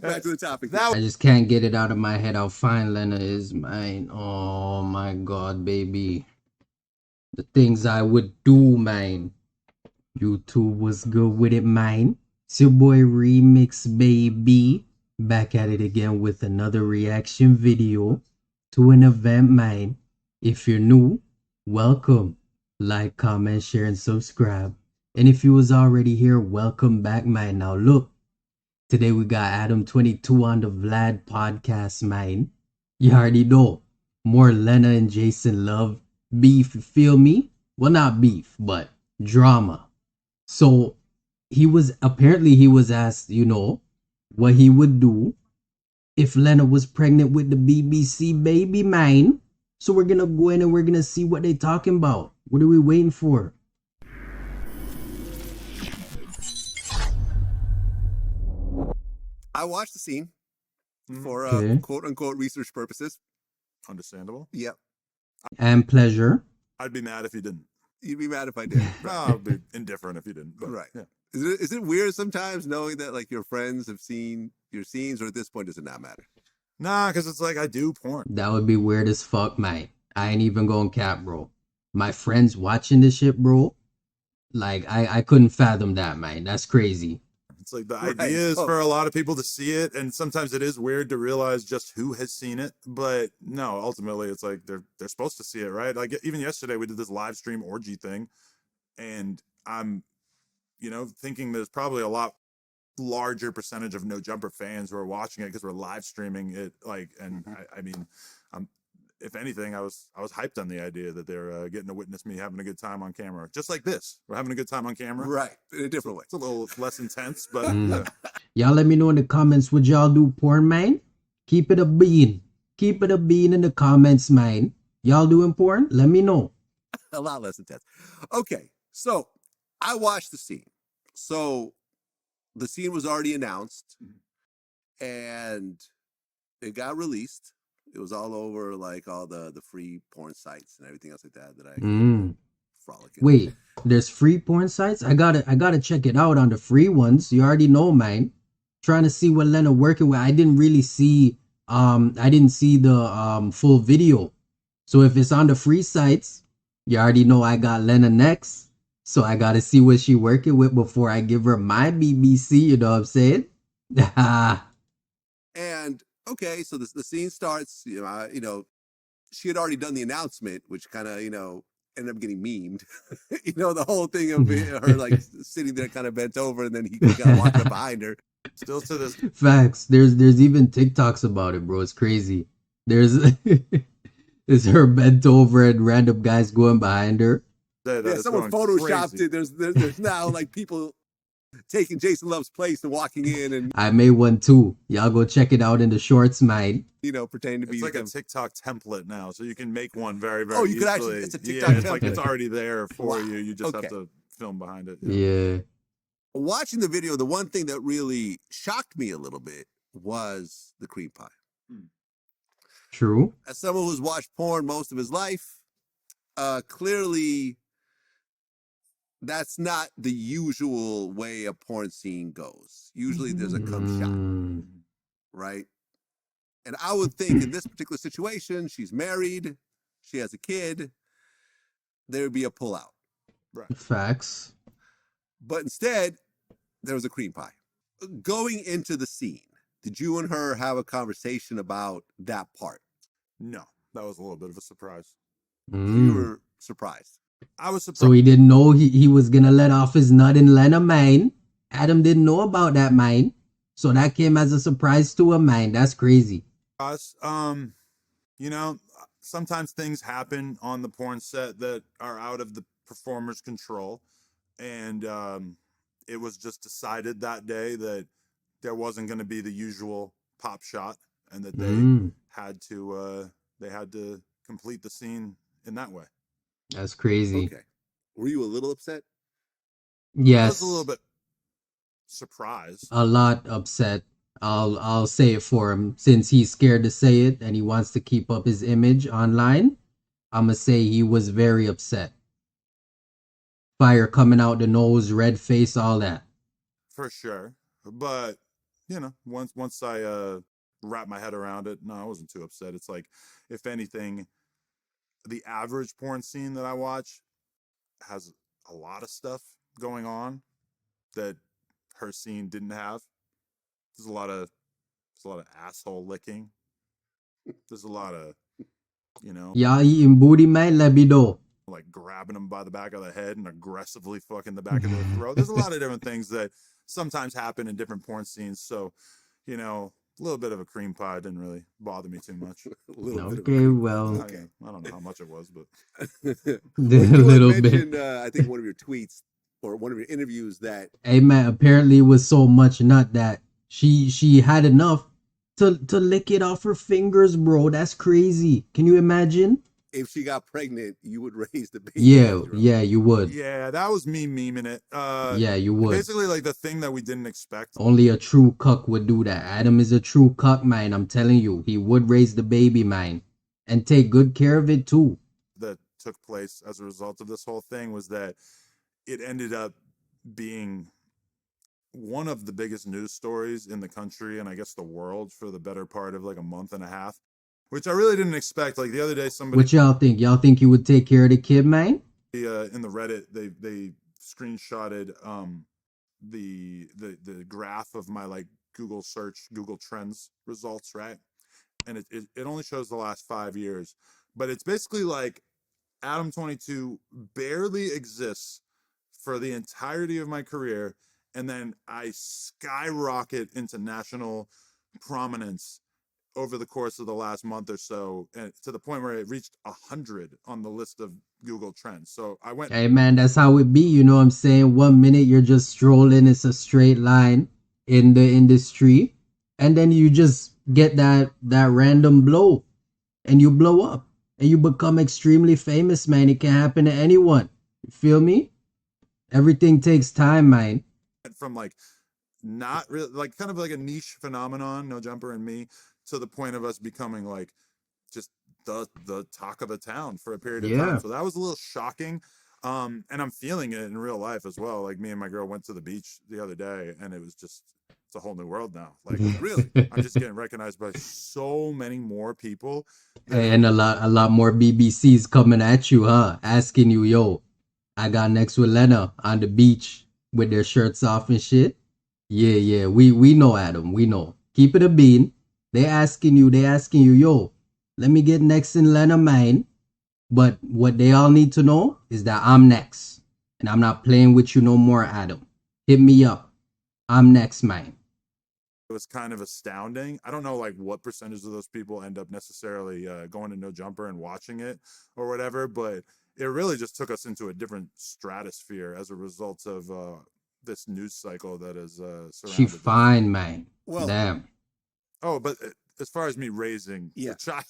back to the topic. I just can't get it out of my head how fine Lena is, man. Oh my god, baby. The things I would do, man. YouTube was good with it, man. It's your boy Remix, baby. Back at it again with another reaction video to an event, man. If you're new, welcome. Like, comment, share, and subscribe. And if you was already here, welcome back, man. Now look, today we got Adam22 on the Vlad podcast, man. You already know, more Lena and Jason love beef, you feel me? Well, not beef, but drama. So he was asked, what he would do if Lena was pregnant with the BBC baby, man. So we're gonna go in and we're gonna see what they talking about. What are we waiting for? I watched the scene for quote unquote research purposes. Understandable. Yep. And pleasure. I'd be mad if you didn't. You'd be mad if I did. No, I'd be indifferent if you didn't. But, right. Yeah. Is it weird sometimes knowing that like your friends have seen your scenes, or at this point does it not matter? Nah, because it's like I do porn. That would be weird as fuck, man. I ain't even going cap, bro. My friends watching this shit, bro. Like I couldn't fathom that, man. That's crazy. It's like the idea is for a lot of people to see it, and sometimes it is weird to realize just who has seen it. But no, ultimately, it's like they're supposed to see it, right? Like even yesterday, we did this live stream orgy thing, and I'm, thinking there's probably a lot larger percentage of No Jumper fans who are watching it because we're live streaming it. Like, and I mean, if anything, I was hyped on the idea that they're getting to witness me having a good time on camera, just like this. We're having a good time on camera, right? In a different way. It's a little less intense, but y'all let me know in the comments. Would y'all do porn, man? Keep it a bean. Keep it a bean in the comments, man. Y'all doing porn? Let me know. A lot less intense. Okay, so I watched the scene. So the scene was already announced, and it got released. It was all over like all the free porn sites and everything else like that I frolic in. Wait, there's free porn sites? I gotta check it out on the free ones. You already know, man. Trying to see what Lena working with. I didn't see the full video. So if it's on the free sites, you already know I got Lena next. So I gotta see what she working with before I give her my BBC, you know what I'm saying? And okay, so the scene starts, she had already done the announcement, which kind of, ended up getting memed. The whole thing of her like sitting there kind of bent over and then he kind of walking up behind her. Still to this. Facts. There's even TikToks about it, bro. It's crazy. There's is her bent over and random guys going behind her. Yeah, someone photoshopped it. There's now like people taking Jason Love's place and walking in, and I made one too. Y'all go check it out in the shorts, man. Pretending to be. It's like a TikTok template now, so you can make one very, very. Oh, you easily. could actually. It's a TikTok template. It's like it's already there for you. You just have to film behind it. Yeah. Watching the video, the one thing that really shocked me a little bit was the cream pie. True. As someone who's watched porn most of his life, clearly. That's not the usual way a porn scene goes. Usually there's a cum shot, right? And I would think in this particular situation, she's married, she has a kid, there would be a pullout. Right. Facts. But instead, there was a cream pie. Going into the scene, did you and her have a conversation about that part? No, that was a little bit of a surprise. You were surprised. I was surprised. So he didn't know he was gonna let off his nut in Lena, man. Adam didn't know about that, man. So that came as a surprise to him, man. That's crazy. Sometimes things happen on the porn set that are out of the performer's control, and it was just decided that day that there wasn't going to be the usual pop shot, and that they had to complete the scene in that way. That's crazy. Okay. Were you a little upset? Yes. I was a little bit surprised. A lot upset. I'll say it for him, since he's scared to say it and he wants to keep up his image online. I'm gonna say he was very upset. Fire coming out the nose, red face, all that. For sure. But you know, once I wrapped my head around it, no, I wasn't too upset. It's like, if anything, the average porn scene that I watch has a lot of stuff going on that her scene didn't have. There's a lot of asshole licking. There's a lot of, you know, Y'all eating booty, man? Let me know. like grabbing them by the back of the head and aggressively fucking the back of their throat. There's a lot of different things that sometimes happen in different porn scenes. So, you know, a little bit of a cream pie didn't really bother me too much. Okay, well, Okay. I don't know how much it was, but a You little had bit. mentioned, I think one of your tweets or one of your interviews that Hey man, apparently it was so much nut that she had enough to lick it off her fingers, bro. That's crazy. Can you imagine? if she got pregnant, you would raise the baby. Yeah, after her. yeah, you would. yeah, that was me memeing it. Yeah, you would. Basically, like the thing that we didn't expect. Only a true cuck would do that. Adam is a true cuck, man. I'm telling you, he would raise the baby, man, and take good care of it too. That took place as a result of this whole thing was that it ended up being one of the biggest news stories in the country and I guess the world for the better part of like a month and a half, which I really didn't expect. Like the other day, somebody, What y'all think? Y'all think you would take care of the kid, man? in the Reddit, they screenshotted the graph of my like Google search, Google Trends results, right? And it only shows the last 5 years, but it's basically like Adam22 barely exists for the entirety of my career, and then I skyrocket into national prominence over the course of the last month or so, and to the point where it reached 100 on the list of Google Trends. So I went, Hey man, that's how it be. You know what I'm saying? 1 minute you're just strolling, it's a straight line in the industry, and then you just get that random blow, and you blow up, and you become extremely famous, man. It can happen to anyone. You feel me? Everything takes time, man. from like not really like kind of like a niche phenomenon, No Jumper and me, to the point of us becoming like just the talk of the town for a period of Yeah. time. So that was a little shocking. And I'm feeling it in real life as well. Like me and my girl went to the beach the other day, and it was just, it's a whole new world now. Like really, I'm just getting recognized by so many more people. And a lot more BBCs coming at you, huh? Asking you, yo, I got next with Lena on the beach with their shirts off and shit. Yeah, we know, Adam, we know. Keep it a bean. They asking you, yo, let me get next in Lena, man. But what they all need to know is that I'm next. And I'm not playing with you no more, Adam. Hit me up. I'm next, man. It was kind of astounding. I don't know like what percentage of those people end up necessarily going to No Jumper and watching it or whatever, but it really just took us into a different stratosphere as a result of this news cycle that is surrounded. She fine, man. Well, damn. Oh, but as far as me raising the child,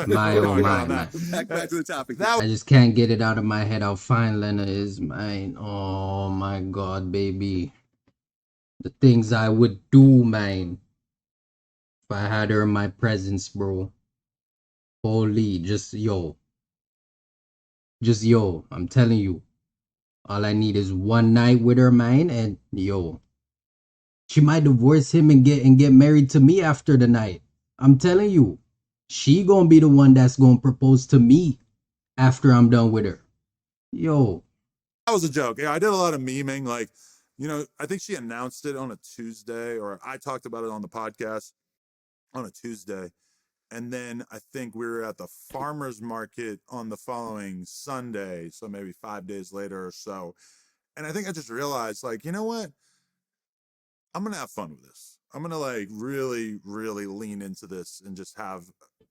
My, oh, my. Back to the topic. I just can't get it out of my head how fine Lena is, man. Oh my god, baby. The things I would do, man, if I had her in my presence, bro. Holy, just yo, I'm telling you. All I need is one night with her, man, and yo, she might divorce him and get married to me after the night. I'm telling you, she gonna be the one that's gonna propose to me after I'm done with her. Yo, that was a joke. Yeah, I did a lot of memeing. Like, you know, I think she announced it on a Tuesday, or I talked about it on the podcast on a Tuesday. And then I think we were at the farmer's market on the following Sunday. So maybe 5 days later or so. And I think I just realized, like, you know what? I'm going to have fun with this. I'm going to like really, really lean into this and just have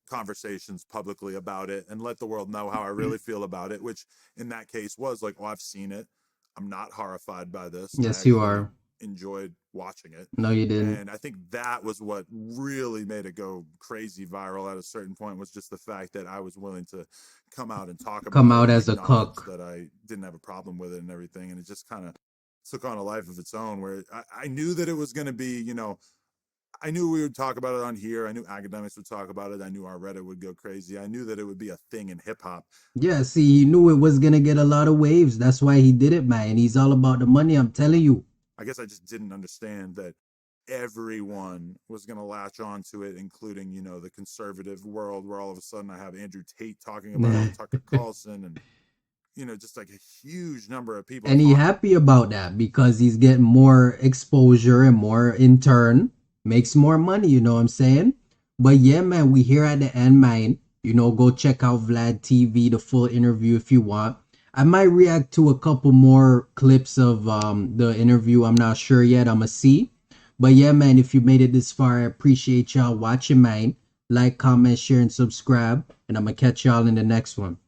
conversations publicly about it and let the world know how I really feel about it, which in that case was like, oh, I've seen it. I'm not horrified by this. Yes, you are. Enjoyed watching it. No, you didn't. And I think that was what really made it go crazy viral at a certain point, was just the fact that I was willing to come out and talk about Come out it, as a cuck. that I didn't have a problem with it and everything. And it just kind of took on a life of its own, where I knew that it was going to be, you know, I knew we would talk about it on here. I knew academics would talk about it. I knew our Reddit would go crazy. I knew that it would be a thing in hip hop. Yeah, see, he knew it was going to get a lot of waves. That's why he did it, man. He's all about the money, I'm telling you. I guess I just didn't understand that everyone was going to latch onto it, including, you know, the conservative world, where all of a sudden I have Andrew Tate talking about it, Tucker Carlson, and, you know, just like a huge number of people. And he happy about that because he's getting more exposure and more, in turn, makes more money, you know what I'm saying? But yeah, man, we here at the end, man. You know, go check out Vlad TV, the full interview if you want. I might react to a couple more clips of the interview. I'm not sure yet. I'm going to see. But yeah, man, if you made it this far, I appreciate y'all watching, man. Like, comment, share, and subscribe. And I'm going to catch y'all in the next one.